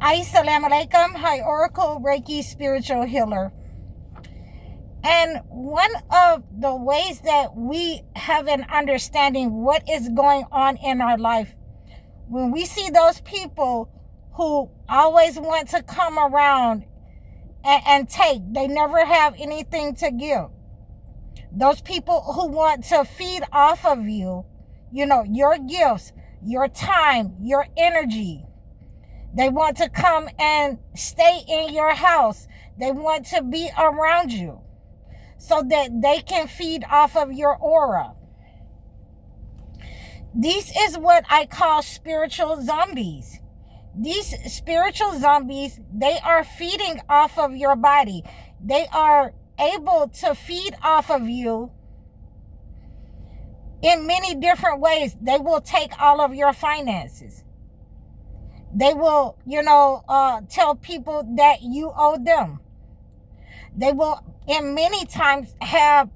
Assalamu alaikum. Hi, Oracle Reiki spiritual healer. And one of the ways that we have an understanding what is going on in our life, when we see those people who always want to come around and take, they never have anything to give. Those people who want to feed off of you, your gifts, your time, your energy. They want to come and stay in your house. They want to be around you so that they can feed off of your aura. This is what I call spiritual zombies. These spiritual zombies, they are feeding off of your body. They are able to feed off of you in many different ways. They will take all of your finances. They will, tell people that you owe them. They will, in many times, have,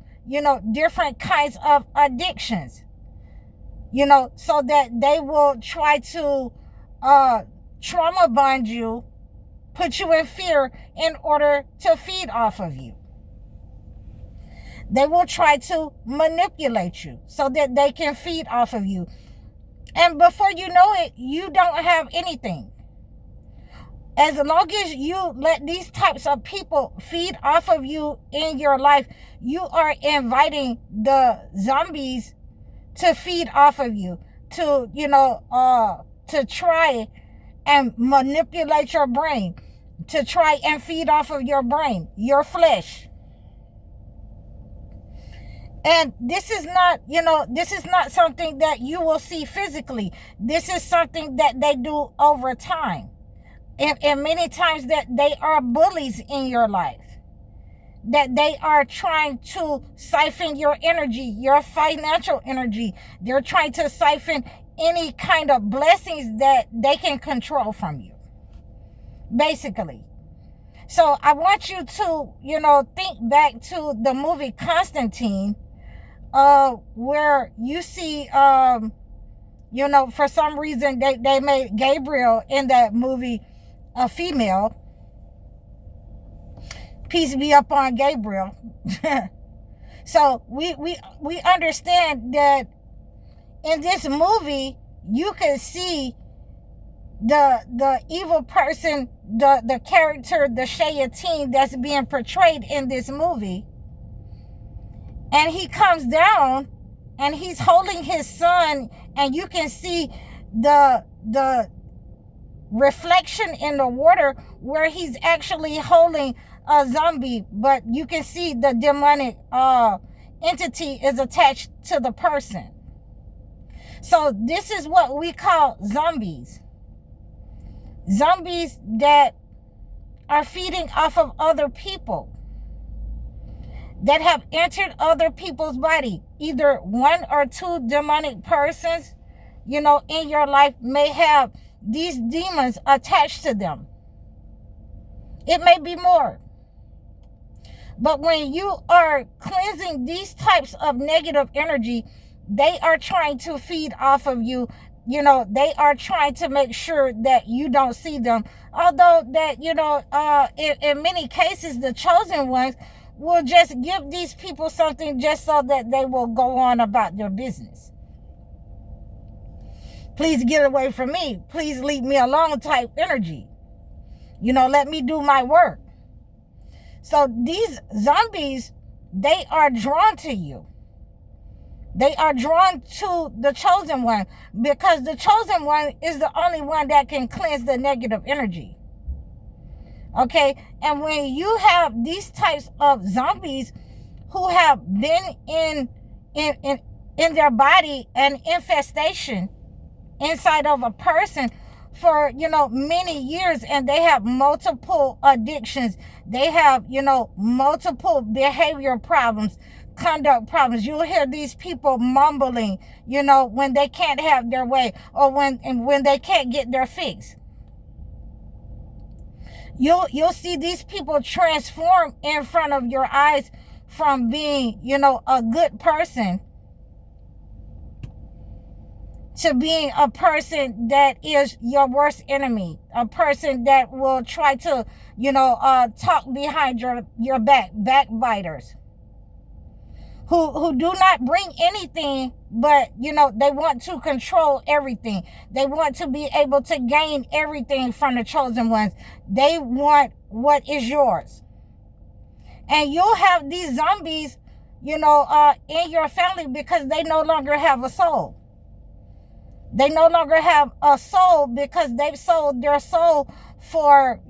different kinds of addictions, so that they will try to trauma bond you, put you in fear in order to feed off of you. They will try to manipulate you so that they can feed off of you. And before you know it, you don't have anything. As long as you let these types of people feed off of you in your life, you are inviting the zombies to feed off of you, to try and manipulate your brain, to try and feed off of your brain, your flesh. And this is not something that you will see physically. This is something that they do over time. And many times that they are bullies in your life. That they are trying to siphon your energy, your financial energy. They're trying to siphon any kind of blessings that they can control from you. Basically. So I want you to, think back to the movie Consultation, where you see, for some reason they made Gabriel in that movie a female. Peace be upon Gabriel. So we understand that in this movie you can see the evil person, the character, the shayateen that's being portrayed in this movie. And he comes down and he's holding his son, and you can see the reflection in the water where he's actually holding a zombie, but you can see the demonic entity is attached to the person. So this is what we call zombies. Zombies that are feeding off of other people, that have entered other people's body. Either one or two demonic persons, in your life may have these demons attached to them. It may be more. But when you are cleansing these types of negative energy, they are trying to feed off of you. They are trying to make sure that you don't see them. Although that, in many cases, the chosen ones will just give these people something just so that they will go on about their business. Please get away from me. Please leave me alone type energy. Let me do my work. So these zombies, they are drawn to you. They are drawn to the chosen one, because the chosen one is the only one that can cleanse the negative energy. Okay, and when you have these types of zombies who have been in their body, an infestation inside of a person for many years, and they have multiple addictions, they have multiple behavior problems, conduct problems. You'll hear these people mumbling, when they can't have their way, or when they can't get their fix. You'll see these people transform in front of your eyes from being, a good person to being a person that is your worst enemy, a person that will try to, talk behind your back, backbiters, who do not bring anything, but, they want to control everything. They want to be able to gain everything from the chosen ones. They want what is yours. And you'll have these zombies, in your family because they no longer have a soul. They no longer have a soul because they've sold their soul for,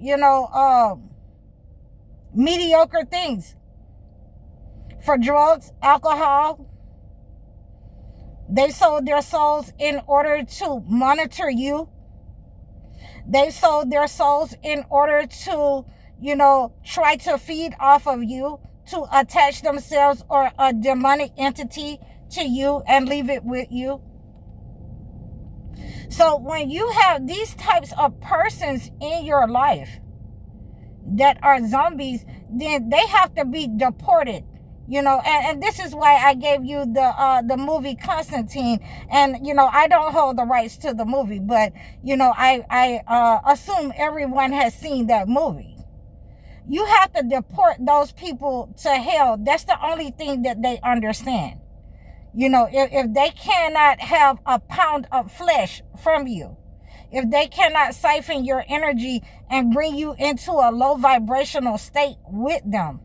mediocre things. For drugs, alcohol. They sold their souls in order to monitor you. They sold their souls in order to, try to feed off of you, to attach themselves or a demonic entity to you and leave it with you. So when you have these types of persons in your life that are zombies, then they have to be deported. And this is why I gave you the movie Consultation. And, I don't hold the rights to the movie, but, I assume everyone has seen that movie. You have to deport those people to hell. That's the only thing that they understand. If they cannot have a pound of flesh from you, if they cannot siphon your energy and bring you into a low vibrational state with them,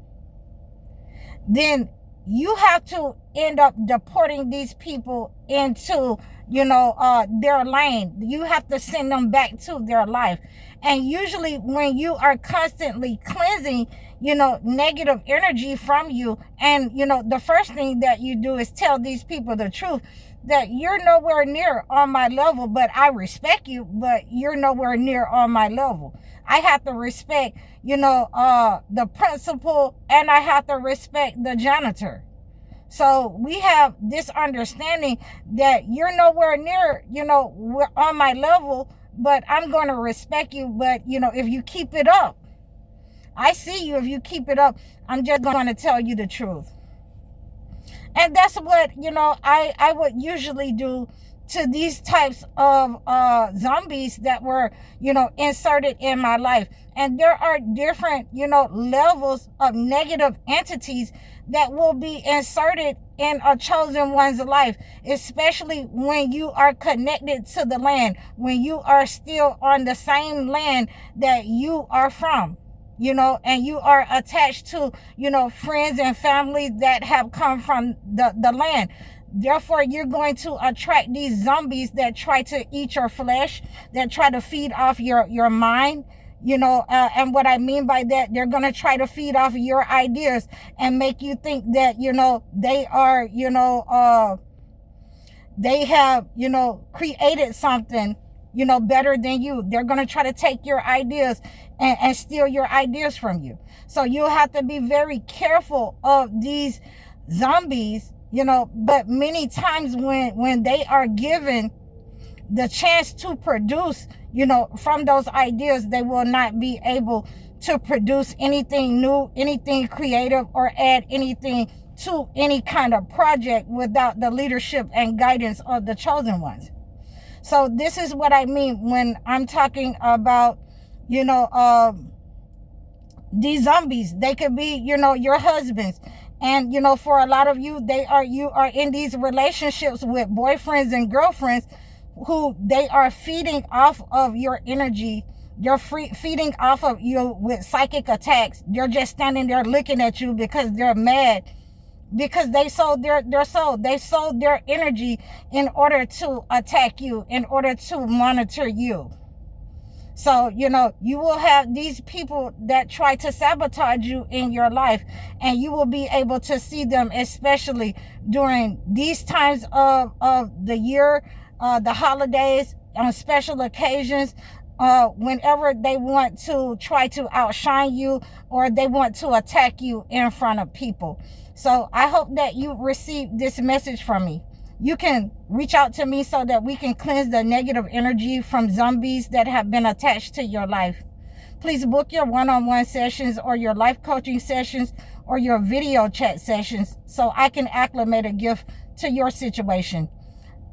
then you have to end up deporting these people into, their lane. You have to send them back to their life. And usually when you are constantly cleansing, negative energy from you, and, the first thing that you do is tell these people the truth, that you're nowhere near on my level, but I respect you, but you're nowhere near on my level. I have to respect, the principal, and I have to respect the janitor. So we have this understanding that you're nowhere near, we're on my level, but I'm going to respect you. But, if you keep it up, I see you. If you keep it up, I'm just going to tell you the truth. And that's what, I would usually do to these types of zombies that were, inserted in my life. And there are different, levels of negative entities that will be inserted in a chosen one's life, especially when you are connected to the land, when you are still on the same land that you are from. And you are attached to, friends and families that have come from the land. Therefore, you're going to attract these zombies that try to eat your flesh, that try to feed off your mind, and what I mean by that, they're going to try to feed off your ideas and make you think that, they are, they have, created something, better than you. They're going to try to take your ideas and steal your ideas from you. So you'll have to be very careful of these zombies, but many times when they are given the chance to produce, from those ideas, they will not be able to produce anything new, anything creative, or add anything to any kind of project without the leadership and guidance of the chosen ones. So this is what I mean when I'm talking about, these zombies. They could be, your husbands. And, for a lot of you, you are in these relationships with boyfriends and girlfriends who they are feeding off of your energy. They're feeding off of you with psychic attacks. They're just standing there looking at you because they're mad, because they sold their soul. They sold their energy in order to attack you, in order to monitor you. So, you will have these people that try to sabotage you in your life, and you will be able to see them, especially during these times of the year, the holidays, on special occasions, whenever they want to try to outshine you or they want to attack you in front of people. So I hope that you received this message from me. You can reach out to me so that we can cleanse the negative energy from zombies that have been attached to your life. Please book your one-on-one sessions or your life coaching sessions or your video chat sessions so I can acclimate a gift to your situation.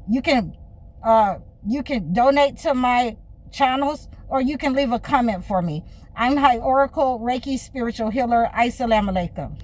You can You can donate to my channels, or you can leave a comment for me. I'm High Oracle, Reiki Spiritual Healer. Assalamu alaikum.